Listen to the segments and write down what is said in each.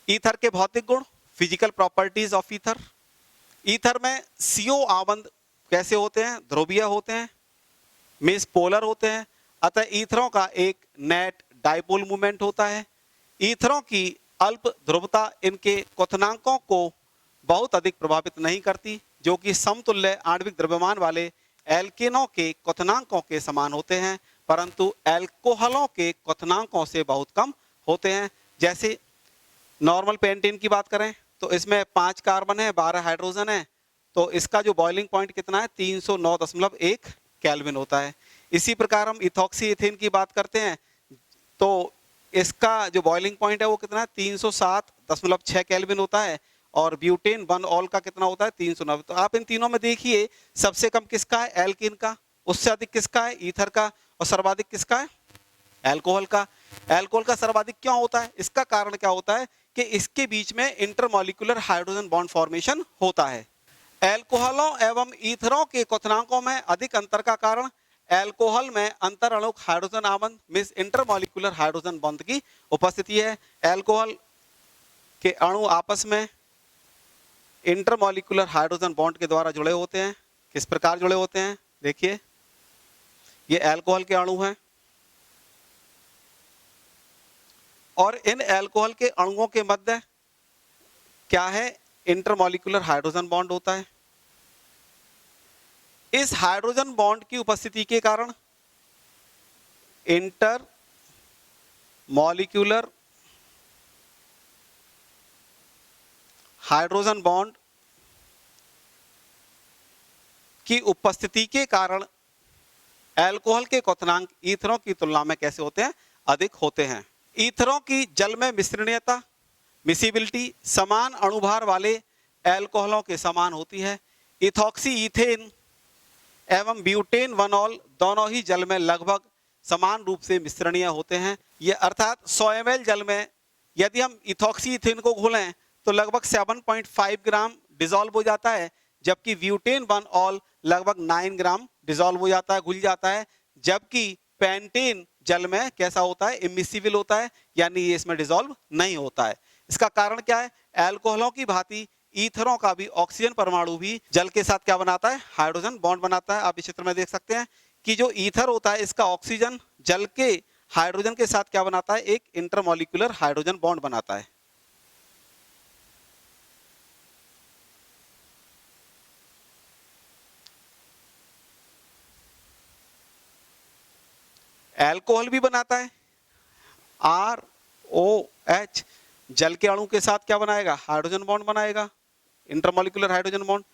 Ether के भौतिक गुण, physical properties of ether. Ether में CO आबंध कैसे होते हैं? ध्रुवीय होते हैं, मीन्स पोलर होते हैं, अतः ईथरों का एक नेट डाइपोल मूवमेंट होता है। ईथरों की अल्प ध्रुवता इनके क्वथनांकों को बहुत अधिक प्रभावित नहीं करती, जो कि समतुल्य आणविक द्रव्यमान वाले एल्केनों के क्वथनांकों के समान होते हैं, परंतु एल्कोहलों के क्वथनांकों से बहुत कम होते हैं। जैसे नॉर्मल पेंटेन की बात करें तो इसमें 5 कार्बन है, 12 हाइड्रोजन है, तो इसका जो बॉइलिंग पॉइंट कितना है? 309.1 केल्विन होता है। इसी प्रकार हम इथॉक्सी इथेन की बात करते हैं तो इसका जो बॉइलिंग पॉइंट है वो कितना है? 307.6 केल्विन होता है। और ब्यूटेन 1 ऑल का कितना होता है? 390। तो आप इन तीनों में देखिए सबसे कम किसका है? एल्कीन का। उससे अधिक किसका है? ईथर का। और सर्वाधिक किसका है? एल्कोहल का। एल्कोहल का सर्वाधिक क्यों होता है? इसका कारण क्या होता है कि इसके बीच में इंटरमॉलिक्यूलर हाइड्रोजन बॉन्ड फॉर्मेशन होता है। एल्कोहलों एवं ईथरों के क्वथनांकों में अधिक अंतर का कारण एल्कोहल में अंतर अणुक हाइड्रोजन आबंध मीन्स इंटरमॉलिक्यूलर हाइड्रोजन बॉन्ड की उपस्थिति है। एल्कोहल के अणु आपस में इंटरमॉलिक्यूलर हाइड्रोजन बॉन्ड के द्वारा जुड़े होते हैं। किस प्रकार जुड़े होते हैं? देखिए, ये एल्कोहल के अणु हैं और इन एल्कोहल के अणुओं के मध्य क्या है? इंटरमॉलिक्यूलर हाइड्रोजन बॉन्ड होता है। इस हाइड्रोजन बॉन्ड की उपस्थिति के कारण इंटर मॉलिक्यूलर हाइड्रोजन बॉन्ड की उपस्थिति के कारण एल्कोहल के क्वथनांक ईथरों की तुलना में कैसे होते हैं? अधिक होते हैं। ईथरों की जल में मिश्रणीयता मिसिबिलिटी समान अणुभार वाले एल्कोहलों के समान होती है। इथॉक्सी इथेन एवं ब्यूटेन 1 ऑल दोनों ही जल में लगभग समान रूप से मिश्रणीय होते हैं। ये अर्थात 100 ml जल में यदि हम इथॉक्सी इथेन को घोलें तो लगभग 7.5 ग्राम डिजोल्व हो जाता है, जबकि ब्यूटेन 1 ऑल लगभग 9 ग्राम डिजोल्व हो जाता है, घुल जाता है। जबकि पेंटेन जल में कैसा होता है? इमिसिबल होता है, यानी ये इसमें डिजोल्व नहीं होता है। इसका कारण क्या है? एल्कोहलों की भांति ईथरों का भी ऑक्सीजन परमाणु भी जल के साथ क्या बनाता है? हाइड्रोजन बॉन्ड बनाता है। आप इस चित्र में देख सकते हैं कि जो ईथर होता है इसका ऑक्सीजन जल के हाइड्रोजन के साथ क्या बनाता है? एक इंटरमॉलिक्यूलर हाइड्रोजन बॉन्ड बनाता है। एल्कोहल भी बनाता है। ROH जल के अणु के साथ क्या बनाएगा? हाइड्रोजन बॉन्ड बनाएगा, इंटरमॉलिक्यूलर हाइड्रोजन बॉन्ड।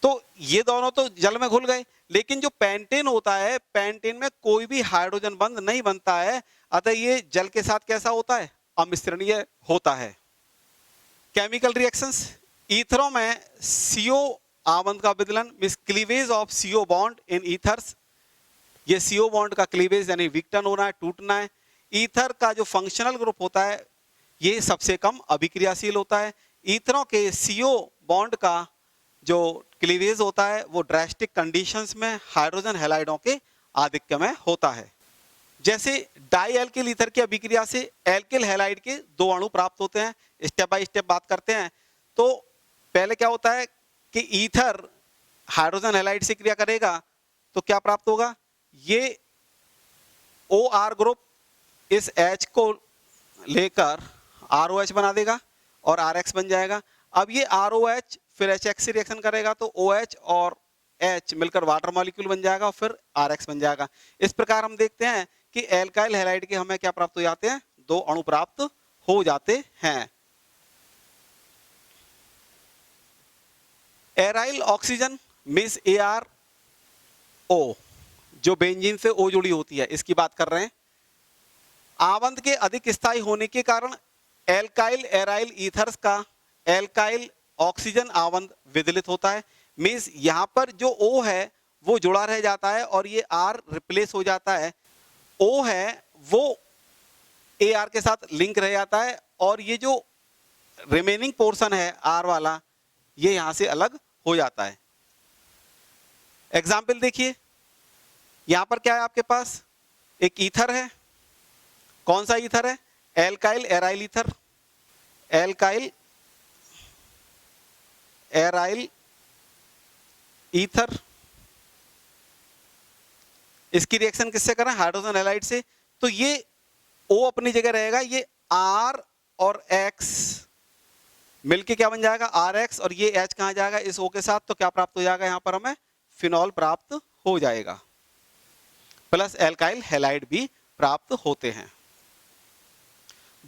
तो ये दोनों तो जल में घुल गए, लेकिन जो पेंटेन होता है, पेंटेन में कोई भी हाइड्रोजन बंध नहीं बनता है, अतः ये जल के साथ कैसा होता है? अमिश्रणीय होता है। केमिकल रिएक्शंस, ईथरों में CO आबंध का विदलन means cleavage of CO bond in ethers. ये CO बॉन्ड का क्लीवेज यानी विघटन होना है, टूटना है। ईथर का जो फंक्शनल ग्रुप होता है ये सबसे कम अभिक्रियाशील होता है। ईथरों के CO बॉन्ड का जो क्लीवेज होता है वो ड्रास्टिक कंडीशंस में हाइड्रोजन हैलाइडों के आधिक्य में होता है। जैसे डाई एल्किल ईथर की अभिक्रिया से एल्किल हैलाइड के 2 अणु प्राप्त होते हैं। स्टेप बाय स्टेप बात करते हैं। तो पहले क्या होता है कि ईथर हाइड्रोजन हैलाइड से क्रिया करेगा तो क्या प्राप्त होगा? ये OR ग्रुप इस H को लेकर ROH बना देगा और RX बन जाएगा। अब ये ROH फिर HX से रिएक्शन करेगा तो OH और H मिलकर वाटर मॉलिक्यूल बन जाएगा और फिर RX बन जाएगा। इस प्रकार हम देखते हैं कि एल्काइल हैलाइड के हमें क्या प्राप्त हो जाते हैं? 2 अणु प्राप्त हो जाते हैं। एराइल ऑक्सीजन मींस ARO जो बेंजीन से O जुड़ी होती है, इसकी बात कर रहे हैं। आबंध के अधिक स्थायी होने के कारण एल्काइल एराइल ईथर्स का एल्काइल ऑक्सीजन आबंध विदलित होता है। मींस यहां पर जो O है वो जुड़ा रह जाता है और ये R रिप्लेस हो जाता है। O है वो AR के साथ लिंक रह जाता है और ये जो रिमेनिंग पोर्शन है R वाला ये यहां से अलग हो जाता है। एग्जाम्पल देखिए, यहां पर क्या है आपके पास? एक ईथर है। कौन सा ईथर है? Alkyl aryl ether. Alkyl aryl ether, इसकी रिएक्शन किससे कर रहे हैं? हाइड्रोजन हैलाइड से। तो ये O अपनी जगह रहेगा, ये R और X मिलके क्या बन जाएगा? RX, और ये H कहां जाएगा? इस O के साथ। तो क्या प्राप्त हो जाएगा? यहां पर हमें फिनॉल प्राप्त हो जाएगा, प्लस एल्काइल हैलाइड भी प्राप्त होते हैं।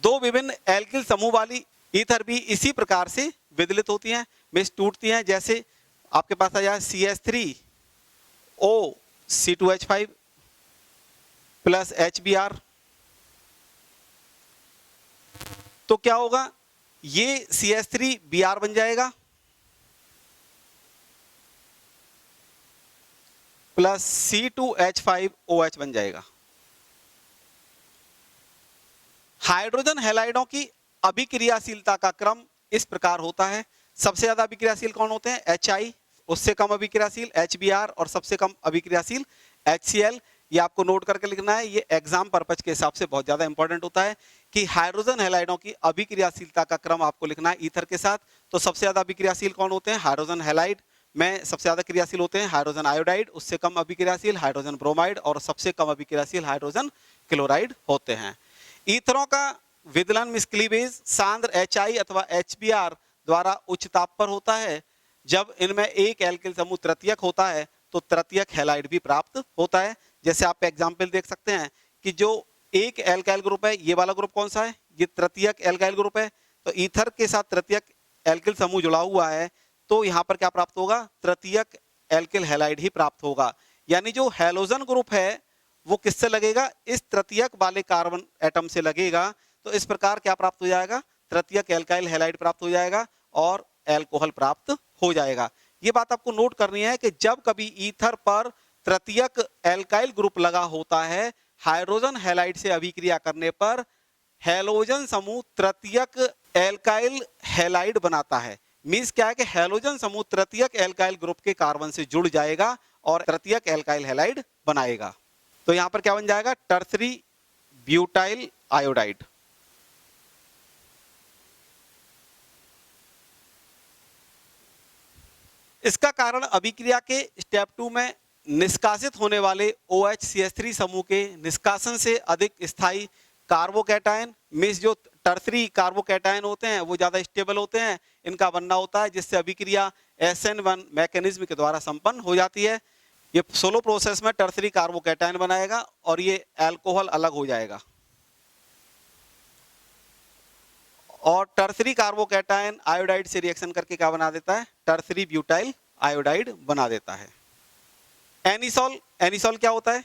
दो विभिन्न एल्किल समूह वाली ईथर भी इसी प्रकार से विदलित होती हैं, मिस टूटती हैं। जैसे आपके पास आ जाए CH3O C2H5 प्लस HBr, तो क्या होगा? ये CH3Br बन जाएगा प्लस C2H5OH बन जाएगा। हाइड्रोजन हैलाइडों की अभिक्रियाशीलता का क्रम इस प्रकार होता है। सबसे ज्यादा अभिक्रियाशील कौन होते हैं? HI, उससे कम अभिक्रियाशील HBr, और सबसे कम अभिक्रियाशील HCl। ये आपको नोट करके लिखना है, ये एग्जाम पर्पज के हिसाब से बहुत ज्यादा इंपॉर्टेंट होता है कि हाइड्रोजन हैलाइडों की अभिक्रियाशीलता का क्रम आपको लिखना है ईथर के साथ। तो सबसे ज्यादा अभिक्रियाशील कौन होते हैं? हाइड्रोजन हैलाइड में सबसे ज्यादा क्रियाशील होते हैं हाइड्रोजन आयोडाइड, उससे कम अभिक्रियाशील हाइड्रोजन ब्रोमाइड, और सबसे कम अभिक्रियाशील हाइड्रोजन क्लोराइड होते हैं। ईथरों का विदलन मिसक्लीवेज सांद्र HI अथवा HBr द्वारा उच्च ताप पर होता है। जब इनमें एक एल्किल समूह तृतीयक होता है तो तृतीयक हैलाइड भी प्राप्त होता है। जैसे आप एग्जाम्पल देख सकते हैं कि जो एक एल्काइल ग्रुप है, ये वाला ग्रुप कौन सा है? ये तृतीयक एल्काइल ग्रुप है। तो ईथर के साथ तृतीयक एल्किल समूह जुड़ा हुआ है, तो यहां पर क्या प्राप्त होगा? तृतीयक एल्किल हैलाइड ही प्राप्त होगा। यानी जो हैलोजन ग्रुप है वो किससे लगेगा? इस तृतीयक वाले कार्बन एटम से लगेगा। तो इस प्रकार क्या प्राप्त हो जाएगा? तृतीयक एल्काइल हैलाइड प्राप्त हो जाएगा और एल्कोहल प्राप्त हो जाएगा। ये बात आपको नोट करनी है कि जब कभी ईथर पर तृतीयक एल्काइल ग्रुप लगा होता है, हाइड्रोजन हैलाइड से अभिक्रिया करने पर हैलोजन समूह तृतीयक एल्काइल हैलाइड बनाता है। मींस क्या है कि हैलोजन समूह तृतीयक एल्काइल ग्रुप के कार्बन से जुड़ जाएगा और तृतीयक एल्काइल हैलाइड बनाएगा। तो यहां पर क्या बन जाएगा? Tertiary butyl iodide. इसका कारण अभिक्रिया के स्टेप 2 में निष्कासित होने वाले OHCH3 समूह के निष्कासन से अधिक स्थायी कार्बोकैटायन, मींस जो टर्सरी कार्बोकैटायन होते हैं वो ज्यादा स्टेबल होते हैं, इनका बनना होता है, जिससे अभिक्रिया SN1 मैकेनिज्म के द्वारा संपन्न हो जाती है। ये सोलो प्रोसेस में टर्सरी कार्बोकैटायन बनाएगा और ये अल्कोहल अलग हो जाएगा, और टर्सरी कार्बोकैटायन आयोडाइड से रिएक्शन करके क्या बना देता है? टर्सरी ब्यूटाइल आयोडाइड बना देता है। एनिसॉल, एनिसॉल क्या होता है?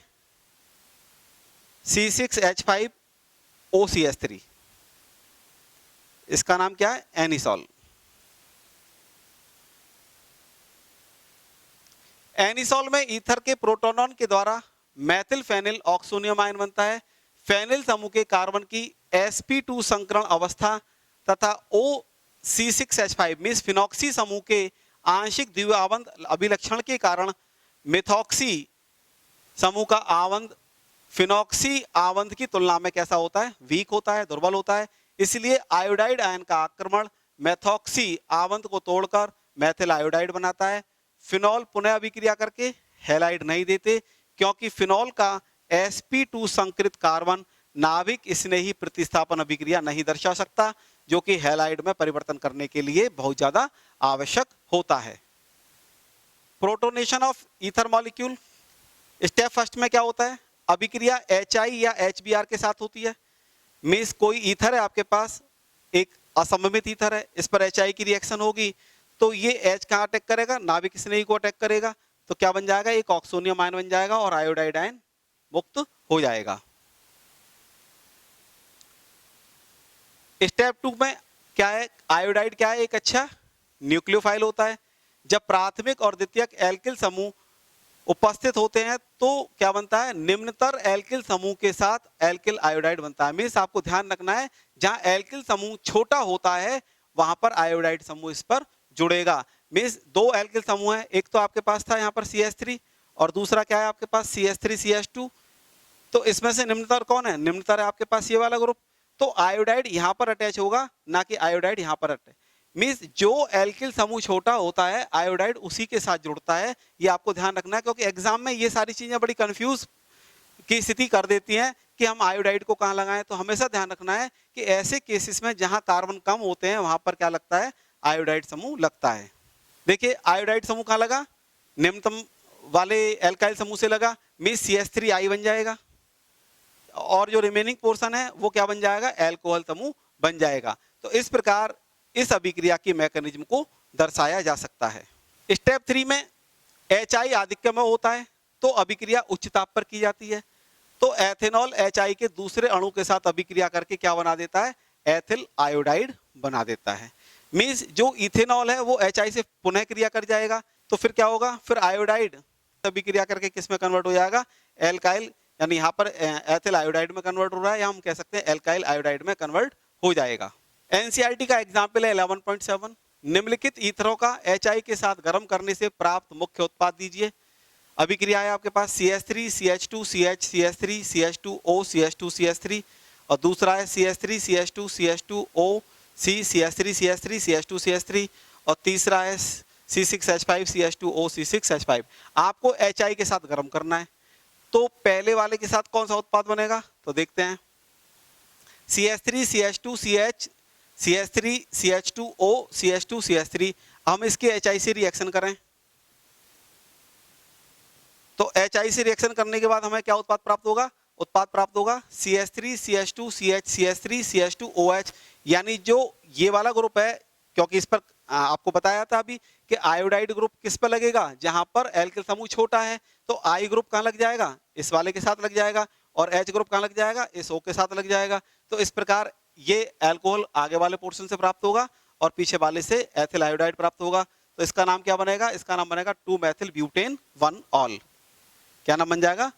C6H5OCH3, इसका नाम क्या है? एनिसॉल। एनिसॉल में ईथर के प्रोटोनॉन के द्वारा मैथिल फेनिल ऑक्सोनियम आयन बनता है। फेनिल समूह के कार्बन की sp2 संकरण अवस्था तथा OC6H5 मींस फिनॉक्सी समूह के आंशिक द्वितीय आवंत अभिलक्षण के कारण मिथॉक्सी समूह का आवंत फिनॉक्सी आवंत की तुलना में कैसा होता है? वीक होता है, दुर्बल होता है। इसलिए आयोडाइड आयन का आक्रमण मेथॉक्सी आवंत को तोड़कर मैथिल आयोडाइड बनाता है। फिनॉल पुनः अभिक्रिया करके हैलाइड नहीं देते, क्योंकि फिनॉल का sp2 संकृत कार्बन नाभिक स्नेही प्रतिस्थापन अभिक्रिया नहीं दर्शा सकता, जो कि हैलाइड में परिवर्तन करने के लिए बहुत ज्यादा आवश्यक होता है। Protonation of ether molecule, step first में क्या होता है? अभिक्रिया HI या HBr के साथ होती है। मींस कोई ईथर है आपके पास, एक असममित ईथर है, इस पर HI की रिएक्शन होगी, तो ये H कहाँ अटैक करेगा? नाभिक स्नेही को अटैक करेगा। तो क्या बन जाएगा? एक ऑक्सोनियम आयन बन जाएगा और आयोडाइड आयन मुक्त हो जाएगा। स्टेप 2 में क्या है? आयोडाइड क्या है? एक अच्छा न्यूक्लियोफाइल होता है। जब प्राथमिक और द्वितीयक एल्किल समूह उपस्थित होते हैं तो क्या बनता है? निम्नतर एल्किल समूह के साथ एल्किल आयोडाइड बनता है। मींस आपको ध्यान रखना है, जहां एल्किल समूह छोटा होता है वहां पर आयोडाइड समूह इस पर जुड़ेगा। मींस दो एल्किल समूह है, एक तो आपके पास था यहाँ पर CH3 और दूसरा क्या है आपके पास? CH3CH2। तो इसमें से निम्नतर कौन है? निम्नतर है आपके पास ये वाला ग्रुप। तो आयोडाइड यहाँ पर अटैच होगा, ना कि आयोडाइड यहाँ पर अटैच। मीन्स जो एल्किल समूह छोटा होता है आयोडाइड उसी के साथ जुड़ता है। ये आपको ध्यान रखना है, क्योंकि एग्जाम में ये सारी चीजें बड़ी कंफ्यूज की स्थिति कर देती हैं कि हम आयोडाइड को कहाँ लगाएं। तो हमेशा ध्यान रखना है कि ऐसे केसेस में जहां कार्बन कम होते हैं वहां पर क्या लगता है, आयोडाइड समूह लगता है। देखिए आयोडाइड समूह कहाँ लगा, निम्नतम वाले एल्काइल समूह से लगा, मीन्स CH3I बन जाएगा, और जो रिमेनिंग पोर्शन है वो क्या बन जाएगा, एल्कोहल समूह बन जाएगा। तो इस प्रकार इस अभिक्रिया की मैकेनिज्म को दर्शाया जा सकता है। स्टेप 3 में HI आधिक्य में होता है तो अभिक्रिया उच्च ताप पर की जाती है। तो एथेनॉल HI के दूसरे अणु के साथ अभिक्रिया करके क्या बना देता है, एथिल आयोडाइड बना देता है। मीन्स जो इथेनॉल है वो HI से पुनः क्रिया कर जाएगा, तो फिर क्या होगा, फिर आयोडाइड अभिक्रिया करके किस में कन्वर्ट हो जाएगा, एल्काइल, यानी यहाँ पर एथिल आयोडाइड में कन्वर्ट हो रहा है, या हम कह सकते हैं एल्काइल आयोडाइड में कन्वर्ट हो जाएगा। एनसीईआरटी का एग्जाम्पल है 11.7, निम्नलिखित ईथरों का HI के साथ गर्म करने से प्राप्त मुख्य उत्पाद दीजिए। अभिक्रिया है आपके पास CH3 CH2 CH CH3 CH2O CH2 CH3, और दूसरा है CH3 CH2 CH2O C CH3 CH3 CH2 CH3, और तीसरा है C6H5 CH2O C6H5। आपको HI के साथ गर्म करना है, तो पहले वाले के साथ कौन सा उत्पाद बनेगा, तो देखते हैं CH3 CH2 CH CH3 CH2O CH2 CH3। हम इसके HI से रिएक्शन करें, तो HI से रिएक्शन करने के बाद हमें क्या उत्पाद प्राप्त होगा, उत्पाद प्राप्त होगा CH3 CH2 CH CH3 CH2OH। यानी जो ये वाला ग्रुप है, क्योंकि इस पर आपको बताया था अभी कि आयोडाइड ग्रुप किस पर लगेगा, जहां पर एल्किल समूह छोटा है, तो I ग्रुप कहां लग जाएगा, इस वाले के साथ लग जाएगा, और H ग्रुप कहां लग जाएगा, इस O के साथ लग जाएगा। तो इस प्रकार ये एल्कोहल आगे वाले पोर्शन से प्राप्त होगा और पीछे वाले से एथिल आयोडाइड प्राप्त होगा। तो इसका नाम क्या बनेगा, इसका नाम बनेगा 2-मेथिल ब्यूटेन 1-ऑल। क्या नाम बन जाएगा,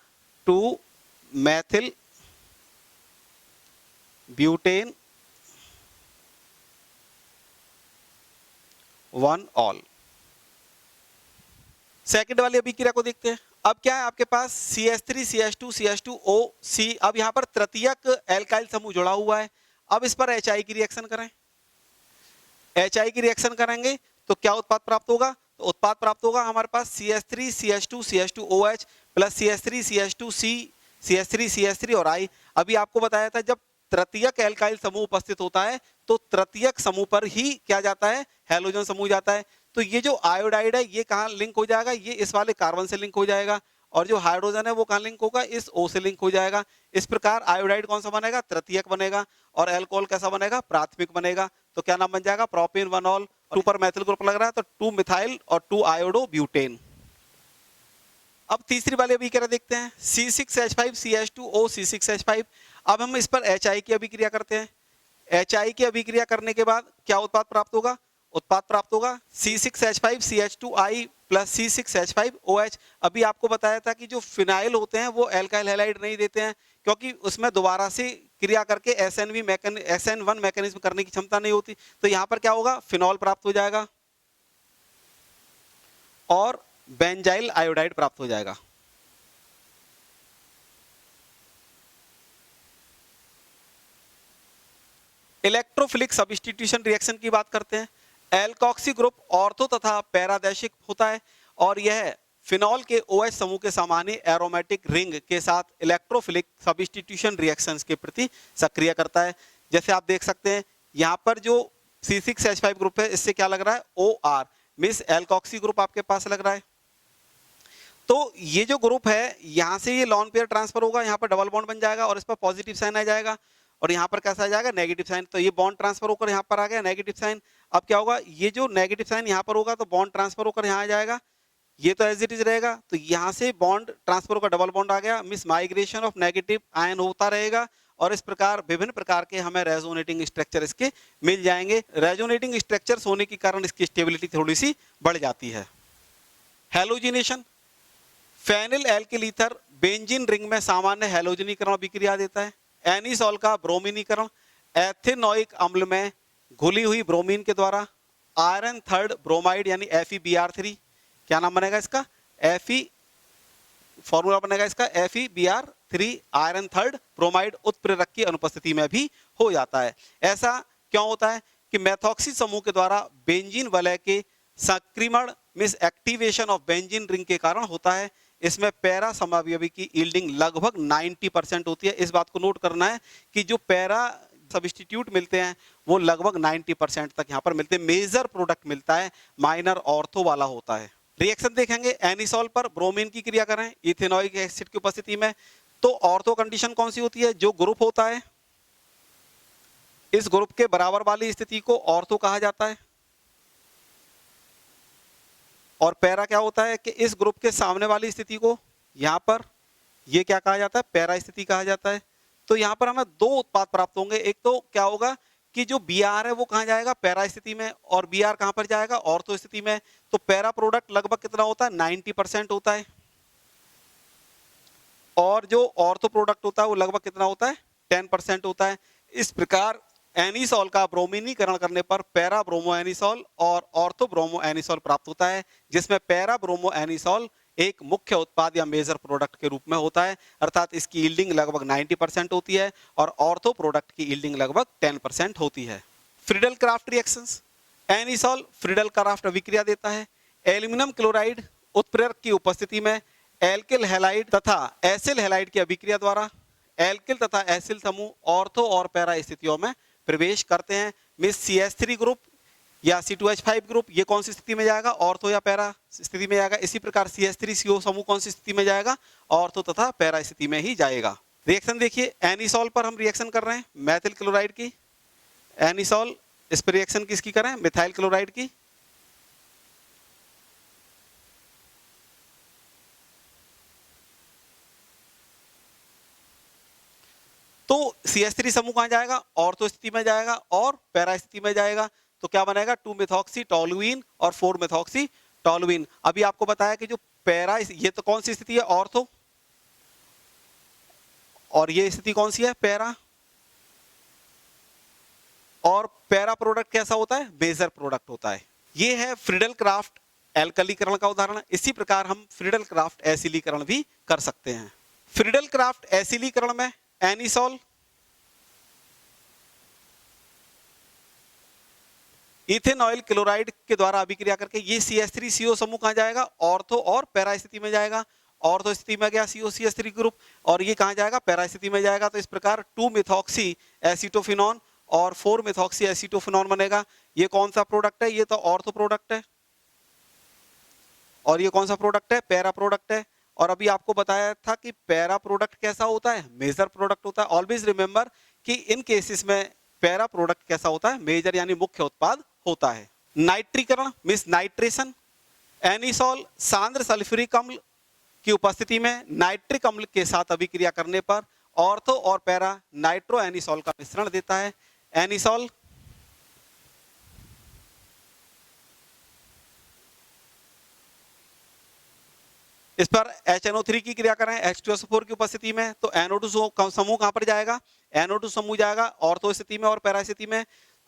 2-मेथिल ब्यूटेन 1-ऑल। सेकंड वाली अभिक्रिया को देखते हैं। अब क्या है आपके पास CH3 CH2 CH2O C। अब यहां पर तृतीयक एल्काइल समूह जुड़ा हुआ है। अब इस पर HI की रिएक्शन करें, HI की रिएक्शन करेंगे तो क्या उत्पाद प्राप्त होगा, तो उत्पाद प्राप्त होगा हमारे पास CH3 CH2 CH2OH plus CH3 CH2 C CH3 CH3 और I। अभी आपको बताया था जब तृतीयक एल्काइल समूह उपस्थित होता है तो तृतीयक समूह पर ही क्या जाता है, हैलोजन समूह जाता है। तो ये जो आयोडाइड है ये कहाँ लिंक हो जाएगा, ये इस वाले कार्बन से लिंक हो जाएगा, और जो हाइड्रोजन है वो कहाँ लिंक होगा, इस O से लिंक हो जाएगा। इस प्रकार आयोडाइड कौन सा बनेगा, तृतीयक बनेगा, और एल्कोहल कैसा बनेगा, प्राथमिक बनेगा। तो क्या नाम बन जाएगा, प्रोपेन 1-ऑल। 2 पर मैथिल ग्रुप लग रहा है तो 2-मिथाइल और 2-आयोडो ब्यूटेन। अब तीसरी वाली अभिक्रिया देखते हैं, C6H5 CH2O C6H5। अब हम इस पर HI की अभिक्रिया करते हैं। HI की अभिक्रिया करने के बाद क्या उत्पाद प्राप्त होगा, उत्पाद प्राप्त होगा C6H5 CH2I प्लस C6H5OH। अभी आपको बताया था कि जो फिनाइल होते हैं वो एल्काइल हैलाइड नहीं देते हैं, क्योंकि उसमें दोबारा से क्रिया करके SN1 मैकेनिज्म करने की क्षमता नहीं होती। तो यहां पर क्या होगा, फिनॉल प्राप्त हो जाएगा और बेंजाइल आयोडाइड प्राप्त हो जाएगा। इलेक्ट्रोफिलिक सब्स्टिट्यूशन रिएक्शन की बात करते हैं। एल्कोक्सी ग्रुप ऑर्थो तथा पैरादैशिक होता है, और यह फिनॉल के OH समूह के सामान्य एरोमेटिक रिंग के साथ इलेक्ट्रोफिलिक सब्स्टिट्यूशन रिएक्शंस के प्रति सक्रिय करता है। जैसे आप देख सकते हैं यहाँ पर जो C6H5 ग्रुप है इससे क्या लग रहा है, OR, मींस एल्कोक्सी ग्रुप आपके पास लग रहा है। तो ये जो ग्रुप है यहाँ से ये लॉन पेयर ट्रांसफर होगा, यहाँ पर डबल बॉन्ड बन जाएगा और इस पर पॉजिटिव साइन आ जाएगा, और यहाँ पर कैसा आ जाएगा, नेगेटिव साइन। तो ये बॉन्ड ट्रांसफर होकर यहाँ पर आ गया नेगेटिव साइन। अब क्या होगा, ये जो नेगेटिव साइन यहाँ पर होगा तो बॉन्ड ट्रांसफर होकर यहाँ आ जाएगा, ये तो एज इट इज रहेगा। तो यहाँ से बॉन्ड ट्रांसफर होकर डबल बॉन्ड आ गया, miss migration of negative ion होता रहेगा, और इस प्रकार विभिन्न प्रकार के हमें रेजोनेटिंग स्ट्रक्चर इसके मिल जाएंगे। रेजोनेटिंग स्ट्रक्चर्स होने के कारण इसकी स्टेबिलिटी थोड़ी सी बढ़ जाती है। Halogenation, phenyl alkyl ether benzene ring में सामान्य हैलोजनीकरण अभिक्रिया देता है। एनिसॉल का ब्रोमीनीकरण एथेनोइक अम्ल में घुली हुई ब्रोमीन के द्वारा आयरन थर्ड ब्रोमाइड यानी FeBr3, क्या नाम बनेगा इसका, फॉर्मूला बनेगा इसका FeBr3 आयरन थर्ड ब्रोमाइड उत्प्रेरक की अनुपस्थिति में भी हो जाता है। ऐसा क्यों होता है कि मेथॉक्सी समूह के द्वारा बेंजीन वलय के संक्रमण means activation of benzene ring के कारण होता है। इसमें पैरा समावयवी की यील्डिंग लगभग 90% होती है। इस बात को नोट करना है कि जो पैरा सब्स्टिट्यूट मिलते हैं वो लगभग 90% तक यहाँ पर मिलते हैं। मेजर प्रोडक्ट मिलता है, माइनर ऑर्थो वाला होता है। रिएक्शन देखेंगे एनिसॉल पर ब्रोमीन की क्रिया करें इथेनॉइक एसिड की उपस्थिति में, तो ऑर्थो कंडीशन कौन सी होती है? जो ग्रुप होता है इस ग्रुप के बराबर वाली स्थिति को ऑर्थो कहा जाता है, और पैरा क्या होता है कि इस ग्रुप के सामने वाली स्थिति को यहां पर ये क्या कहा जाता है? पैरा स्थिति कहा जाता है। तो यहां पर हमें दो उत्पाद प्राप्त होंगे। एक तो क्या होगा कि जो बी आर है वो कहां जाएगा? पैरा स्थिति में, और बी आर कहां पर जाएगा? ऑर्थो स्थिति में। तो पैरा प्रोडक्ट लगभग कितना होता है? 90% होता है, और जो ऑर्थो प्रोडक्ट होता है वो लगभग कितना होता है? 10% होता है। इस प्रकार एनिसॉल का ब्रोमीनीकरण करने पर पैरा ब्रोमो एनिसॉल और ऑर्थो ब्रोमो एनिसॉल प्राप्त होता है, जिसमें पैरा ब्रोमो एनिसॉल एक मुख्य उत्पाद या मेजर प्रोडक्ट के रूप में होता है, अर्थात इसकी यील्डिंग लगभग 90% होती है और ऑर्थो प्रोडक्ट की यील्डिंग लगभग 10% होती है। Friedel craft reactions. Anisole Friedel craft अभिक्रिया देता है। एल्यूमिनियम क्लोराइड उत्प्रेरक की उपस्थिति में एल्किल हैलाइड तथा एसिल हैलाइड की अभिक्रिया द्वारा एल्किल तथा एसिल समूह ऑर्थो और पैरा स्थितियों में प्रवेश करते हैं। मिस CH3 ग्रुप या C2H5 ग्रुप ये कौन सी स्थिति में जाएगा? ऑर्थो या पैरा स्थिति में जाएगा। इसी प्रकार CH3CO समूह कौन सी स्थिति में जाएगा? ऑर्थो तथा पैरा स्थिति में ही जाएगा। रिएक्शन देखिए, एनिसॉल पर हम रिएक्शन कर रहे हैं मैथिल क्लोराइड की। एनिसॉल इस पर रिएक्शन किसकी करें? मिथाइल क्लोराइड की। तो CH3 समूह कहां जाएगा? ऑर्थो स्थिति में जाएगा और पैरा स्थिति में जाएगा। तो क्या बनेगा? 2-मेथॉक्सी टोलुइन और 4-मेथॉक्सी टोलुइन। अभी आपको बताया कि जो पैरा, ये तो कौन सी स्थिति है? ऑर्थो। और ये स्थिति कौन सी है? पैरा। और पैरा प्रोडक्ट कैसा होता है? मेजर प्रोडक्ट होता है। ये है फ्रीडल क्राफ्ट एल्कलीकरण का उदाहरण। इसी प्रकार हम फ्रीडल क्राफ्ट एसिलीकरण भी कर सकते हैं। फ्रीडल क्राफ्ट एसिलीकरण में एनिसॉल इथेनॉइल क्लोराइड के द्वारा अभिक्रिया करके ये CH3CO समूह कहां जाएगा? ऑर्थो और पैरा स्थिति में जाएगा। ऑर्थो स्थिति में गया COCH3 ग्रुप, और ये कहां जाएगा? पैरा स्थिति में जाएगा। तो इस प्रकार 2-मेथॉक्सी एसीटोफिनॉन और 4-मेथॉक्सी एसीटोफिनॉन बनेगा। ये कौन सा प्रोडक्ट है? ये तो ऑर्थो प्रोडक्ट है। और ये कौन सा प्रोडक्ट है? पैरा प्रोडक्ट है। और अभी आपको बताया था कि पैरा प्रोडक्ट कैसा होता है? मेजर प्रोडक्ट होता है। ऑलवेज रिमेंबर कि इन केसेस में पैरा प्रोडक्ट कैसा होता है? मेजर यानी मुख्य उत्पाद होता है। नाइट्रीकरण मींस नाइट्रेशन। एनिसॉल सांद्र सल्फ्यूरिक अम्ल की उपस्थिति में नाइट्रिक अम्ल के साथ अभिक्रिया करने पर ऑर्थो और पैरा नाइट्रो एनिसॉल का मिश्रण देता है। एनिसॉल इस पर HNO3 की क्रिया करें H2SO4 की उपस्थिति में, तो NO2 समूह कहां पर जाएगा? NO2 समूह जाएगा ऑर्थो स्थिति में और पैरा स्थिति में।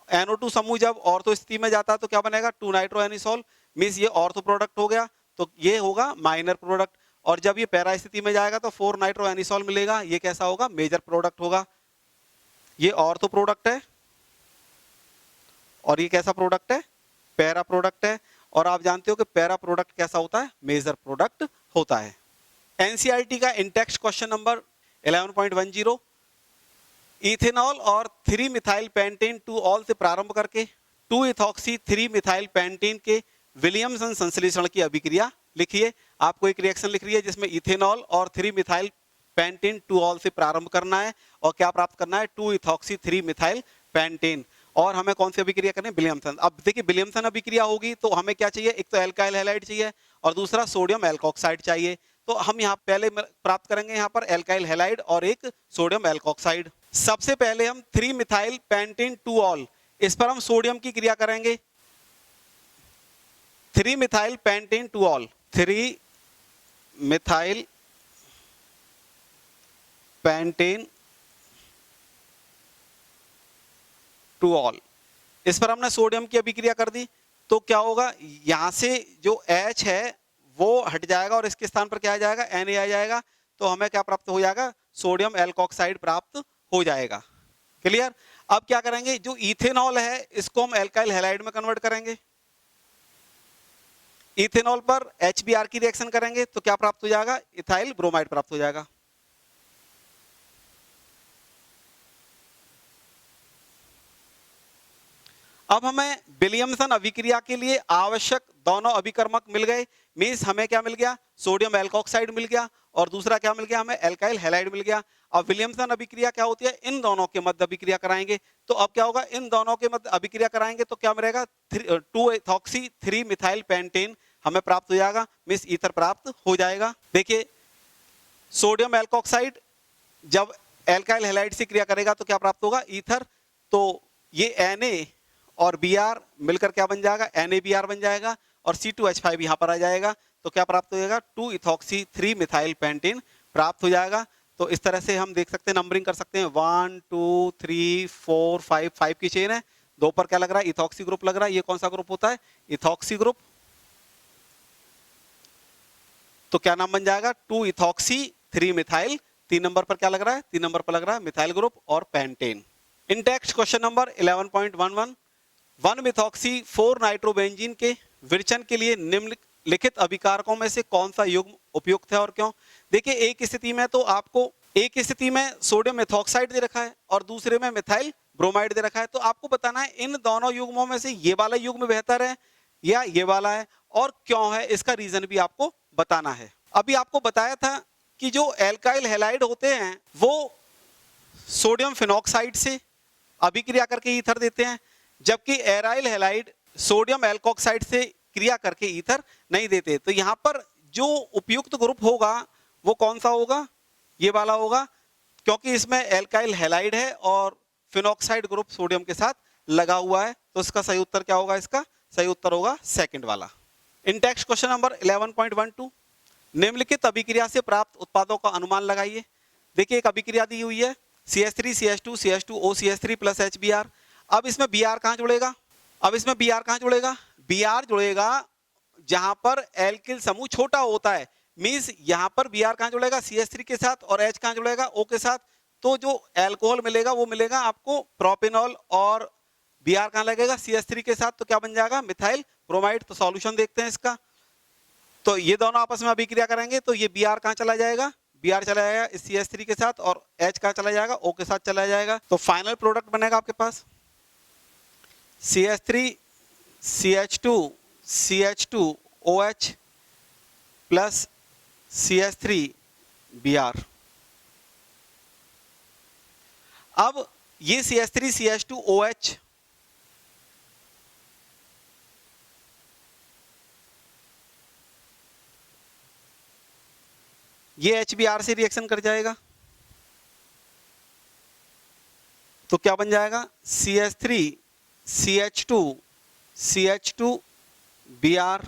NO2 समूह जब ऑर्थो स्थिति में जाता है तो क्या बनेगा? 2-नाइट्रो एनिसॉल मींस ये ऑर्थो प्रोडक्ट हो गया, तो ये होगा माइनर प्रोडक्ट। और जब ये पैरा स्थिति में जाएगा तो 4-नाइट्रो एनिसॉल मिलेगा, ये कैसा होगा? मेजर प्रोडक्ट होगा। ये ऑर्थो प्रोडक्ट है और ये कैसा प्रोडक्ट है? पैरा प्रोडक्ट है। और आप जानते हो कि पैरा प्रोडक्ट कैसा होता है? मेजर प्रोडक्ट होता है। एनसीईआरटी का इंटेक्स्ट क्वेश्चन नंबर 11.10, इथेनॉल और 3-मिथाइल पेंटेन 2 ऑल से प्रारंभ करके 2-इथॉक्सी 3-मिथाइल पेंटेन के विलियमसन संश्लेषण की अभिक्रिया लिखिए। आपको एक रिएक्शन लिख रही है जिसमें इथेनॉल और 3-मिथाइल पेंटेन 2 ऑल से प्रारंभ करना है और क्या प्राप्त करना है? 2-इथॉक्सी 3-मिथाइल पेंटेन। और हमें कौन सी अभिक्रिया करनी है? विलियमसन। अब देखिए विलियमसन अभिक्रिया होगी तो हमें क्या चाहिए? एक तो एल्काइल हैलाइड चाहिए और दूसरा सोडियम एल्कोक्साइड चाहिए। तो हम यहाँ पहले प्राप्त करेंगे यहाँ पर एल्काइल हैलाइड और एक सोडियम एल्कोक्साइड। सबसे पहले हम 3-मिथाइल पेंटेन 2 ऑल, इस पर हम सोडियम की क्रिया करेंगे। 3-मिथाइल पेंटेन 2 ऑल, 3-मिथाइल पेंटेन 2 ऑल, इस पर हमने सोडियम की अभिक्रिया कर दी। तो क्या होगा? यहां से जो H है वो हट जाएगा और इसके स्थान पर क्या आ जाएगा? Na आ जाएगा। तो हमें क्या प्राप्त हो जाएगा? सोडियम एल्कोक्साइड प्राप्त हो जाएगा। क्लियर। अब क्या करेंगे, जो इथेनॉल है इसको हम एल्काइल हैलाइड में कन्वर्ट करेंगे। इथेनॉल पर HBr की रिएक्शन करेंगे तो क्या प्राप्त हो जाएगा, इथाइल ब्रोमाइड प्राप्त हो जाएगा। अब हमें विलियमसन अभिक्रिया के लिए आवश्यक दोनों अभिकर्मक मिल गए। मींस हमें क्या मिल गया, सोडियम एल्कोक्साइड मिल गया और दूसरा क्या मिल गया, हमें एल्काइल हैलाइड मिल गया। अब विलियमसन अभिक्रिया क्या होती है, इन दोनों के मध्य अभिक्रिया कराएंगे। तो अब क्या होगा, इन दोनों के मध्य अभिक्रिया कराएंगे तो क्या मिलेगा, 2-इथॉक्सी 3-मिथाइल पेंटेन हमें प्राप्त हो जाएगा। मींस ईथर प्राप्त हो जाएगा। देखिए सोडियम एल्कोक्साइड जब एल्काइल हैलाइड से क्रिया करेगा तो क्या प्राप्त होगा, ईथर। तो ये Na और Br मिलकर क्या बन जाएगा, NaBr बन जाएगा और C2H5 यहां पर आ जाएगा। तो क्या प्राप्त हो जाएगा, 2-इथॉक्सी 3-मिथाइल पेंटेन प्राप्त हो जाएगा। तो इस तरह से हम देख सकते हैं, नंबरिंग कर सकते हैं, 1 2 3 4 5 5 की चेन है। 2 पर क्या लग रहा है, इथॉक्सी ग्रुप लग रहा है। ये कौन सा ग्रुप होता है, इथॉक्सी ग्रुप। तो क्या नाम बन जाएगा, 2-इथॉक्सी 3-मिथाइल। 3 नंबर पर क्या लग रहा है, 3 नंबर पर लग रहा है मिथाइल ग्रुप और पेंटेन। इन टेक्स्ट क्वेश्चन नंबर 11.11, 1-मिथॉक्सी 4-नाइट्रोबेंजीन के विरचन के लिए निम्नलिखित अभिकारकों में से कौन सा युग्म उपयुक्त है और क्यों। देखिए एक स्थिति में तो आपको, एक स्थिति में सोडियम मेथॉक्साइड दे रखा है और दूसरे में मिथाइल ब्रोमाइड दे रखा है। तो आपको बताना है इन दोनों युग्मों में से ये वाला युग्म बेहतर है या ये वाला है, और क्यों है, इसका रीजन भी आपको बताना है। अभी आपको बताया था कि जो एल्काइल हैलाइड होते हैं वो सोडियम फिनॉक्साइड से अभिक्रिया करके ईथर देते हैं, जबकि एराइल हैलाइड सोडियम एल्कोक्साइड से क्रिया करके ईथर नहीं देते। तो यहां पर जो उपयुक्त ग्रुप होगा वो कौन सा होगा, ये वाला होगा, क्योंकि इसमें एल्काइल हैलाइड है और फिनॉक्साइड ग्रुप सोडियम के साथ लगा हुआ है। तो इसका सही उत्तर क्या होगा, इसका सही उत्तर होगा सेकंड वाला। इन टेक्स्ट क्वेश्चन नंबर 11.12, निम्नलिखित अभिक्रिया से प्राप्त उत्पादों का अनुमान लगाइए। देखिए एक अभिक्रिया दी हुई है, CH3 CH2 CH2O CH3 plus HBr। अब इसमें Br कहां जुड़ेगा, अब इसमें Br कहां जुड़ेगा, Br जुड़ेगा जहां पर एल्किल समूह छोटा होता है। मींस यहां पर Br कहां जुड़ेगा, CH3 के साथ, और H कहां जुड़ेगा, O के साथ। तो जो एल्कोहल मिलेगा वो मिलेगा आपको प्रोपेनॉल, और Br कहां लगेगा, CH3 के साथ। तो क्या बन जाएगा, मिथाइल ब्रोमाइड। तो सॉल्यूशन देखते हैं इसका। तो ये दोनों आपस में अभिक्रिया करेंगे तो ये Br कहां चला जाएगा, Br चला जाएगा इस CH3 के साथ, और H कहां चला जाएगा, O के साथ चला जाएगा। तो फाइनल प्रोडक्ट बनेगा आपके पास CH3 CH2 CH2OH plus CH3 Br। अब ये CH3 CH2OH ये HBr से रिएक्शन कर जाएगा तो क्या बन जाएगा, CH3 CH2 CH2 Br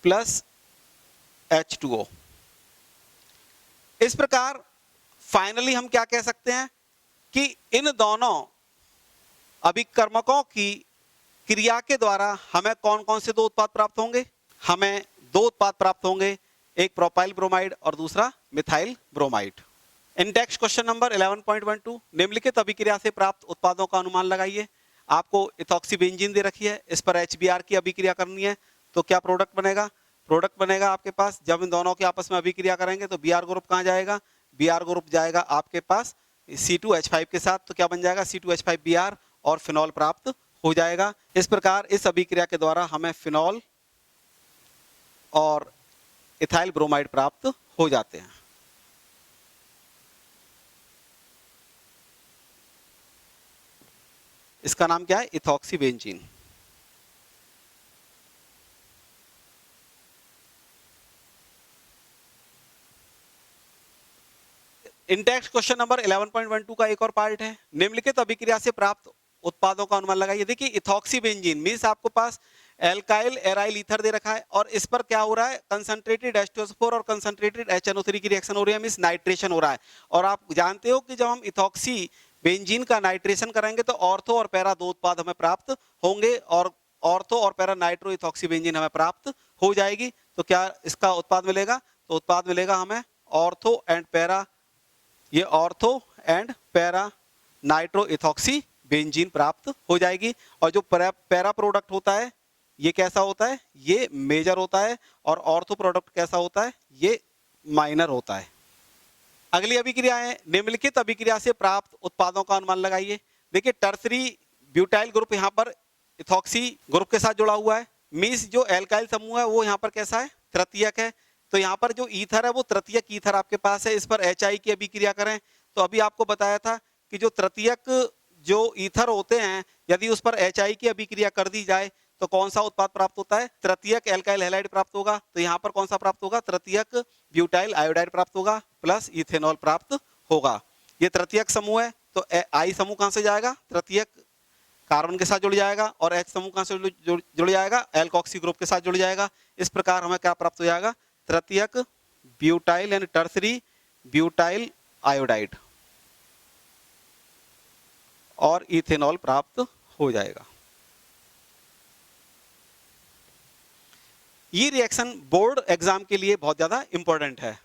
plus H2O। इस प्रकार फाइनली हम क्या कह सकते हैं कि इन दोनों अभिकर्मकों की क्रिया के द्वारा हमें कौन कौन से 2 उत्पाद प्राप्त होंगे, हमें 2 उत्पाद प्राप्त होंगे, एक प्रोपाइल ब्रोमाइड और दूसरा मिथाइल ब्रोमाइड। इन टेक्स्ट क्वेश्चन नंबर 11.12, निम्नलिखित अभिक्रिया से प्राप्त उत्पादों का अनुमान लगाइए। आपको इथॉक्सी बेंजीन दे रखी है, इस पर HBr की अभिक्रिया करनी है। तो क्या प्रोडक्ट बनेगा, प्रोडक्ट बनेगा आपके पास, जब इन दोनों के आपस में अभिक्रिया करेंगे तो Br ग्रुप कहां जाएगा, Br ग्रुप जाएगा आपके पास C2H5 के साथ। तो क्या बन जाएगा, C2H5Br, और फिनॉल प्राप्त हो जाएगा। इस प्रकार इस अभिक्रिया के द्वारा हमें फिनॉल और इथाइल ब्रोमाइड प्राप्त हो जाते हैं। इसका नाम क्या है, इथॉक्सी बेंजीन। इन टेक्स्ट क्वेश्चन नंबर 11.12 का एक और पार्ट है, निम्नलिखित अभिक्रिया से प्राप्त उत्पादों का अनुमान लगाइए। देखिए इथॉक्सी बेंजीन मींस आपको पास एल्काइल एराइल ईथर दे रखा है और इस पर क्या हो रहा है, कंसंट्रेटेड H2SO4 और कंसंट्रेटेड HNO3 की रिएक्शन हो रही है, मींस नाइट्रेशन हो रहा है। और आप जानते हो कि जब हम इथॉक्सी बेंजीन का नाइट्रेशन करेंगे तो ऑर्थो और पैरा 2 उत्पाद हमें प्राप्त होंगे, और ऑर्थो और पैरा नाइट्रो इथॉक्सी बेंजीन हमें प्राप्त हो जाएगी। तो क्या इसका उत्पाद मिलेगा, तो उत्पाद मिलेगा हमें ऑर्थो एंड पैरा, ये ortho and para nitro ethoxy benzene प्राप्त हो जाएगी। और जो पैरा प्रोडक्ट होता है ये कैसा होता है, ये मेजर होता है, और ऑर्थो प्रोडक्ट कैसा होता है, ये माइनर होता है। अगली अभिक्रिया है निम्नलिखित अभिक्रिया से प्राप्त उत्पादों का अनुमान लगाइए। देखिए टर्सरी ब्यूटाइल ग्रुप यहाँ पर इथॉक्सी ग्रुप के साथ जुड़ा हुआ है, मीन्स जो एल्काइल समूह है वो यहाँ पर कैसा है, तृतीयक है। तो यहाँ पर जो ईथर है वो तृतीयक ईथर आपके पास है, इस पर HI की अभिक्रिया करें। तो अभी आपको बताया था कि जो तृतीयक जो ईथर होते हैं यदि उस पर HI की अभिक्रिया कर दी जाए तो कौन सा उत्पाद प्राप्त होता है, तृतीयक एल्काइल हैलाइड प्राप्त होगा। तो यहाँ पर कौन सा प्राप्त होगा, तृतीयक ब्यूटाइल आयोडाइड प्राप्त होगा प्लस इथेनॉल प्राप्त होगा। ये तृतीयक समूह है तो I समूह कहां से जाएगा, तृतीयक कार्बन के साथ जुड़ जाएगा, और H समूह कहां से जुड़ जाएगा, एल्कोक्सी ग्रुप के साथ जुड़ जाएगा। इस प्रकार हमें क्या प्राप्त हो जाएगा, तृतीयक ब्यूटाइल यानी टर्सरी ब्यूटाइल आयोडाइड और इथेनॉल प्राप्त हो जाएगा। ये रिएक्शन बोर्ड एग्जाम के लिए बहुत ज्यादा इंपॉर्टेंट है।